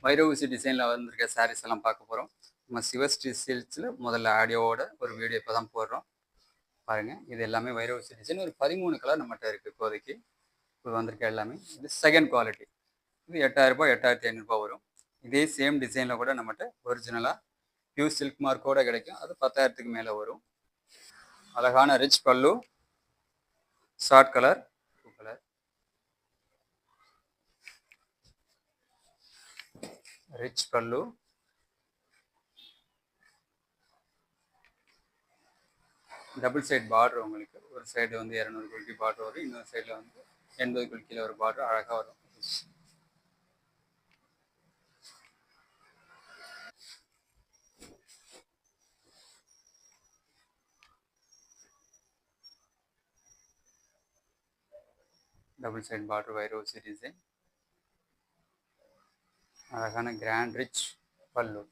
வைரவுசி டிசைனில் வந்திருக்க சாரீஸ் எல்லாம் பார்க்க போகிறோம். நம்ம சிவஸ்ரீ சில்க்ஸில் முதல்ல ஆடியோவோட ஒரு வீடியோ இப்போ தான் போடுறோம். பாருங்கள், இது எல்லாமே வைரவுசி டிசைன். ஒரு 13 கலர் நம்மகிட்ட இருக்குது இப்போதைக்கு. இப்போ வந்திருக்க எல்லாமே இது செகண்ட் குவாலிட்டி. இது 8000 8500 வரும். இதே சேம் டிசைனில் கூட நம்மகிட்ட ஒரிஜினலாக பியூர் சில்க் மார்க்கோட கிடைக்கும். அது 10,000க்கு மேலே வரும். அழகான ரிச் பல்லு, ஷார்ட் கலர், ரிச் பல்லு, டபுள் சைட் பார்டர். உங்களுக்கு ஒரு சைடு வந்து 200 குல்கி பார்டர் வரும், இன்னொரு சைடில் வந்து 80 குல்கியில் ஒரு பார்டர் அழகாக வரும். டபுள் சைட் பார்டர் வைரோசி டிசைன், அழகான கிராண்ட் ரிச் பல்லு.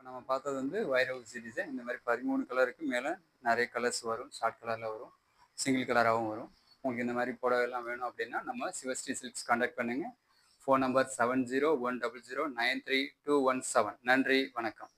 நம்ம பார்த்தது வந்து வைரவுசி டிசைன். இந்த மாதிரி 13 கலருக்கு மேலே நிறைய கலர்ஸ் வரும். ஷார்ட் கலரில் வரும், சிங்கிள் கலராகவும் வரும். உங்களுக்கு இந்த மாதிரி புடவைலாம் வேணும் அப்படின்னா நம்ம சிவஸ்ரீ சில்க்ஸ் கான்டாக்ட் பண்ணுங்கள். Phone number 7010093217. நன்றி, வணக்கம்.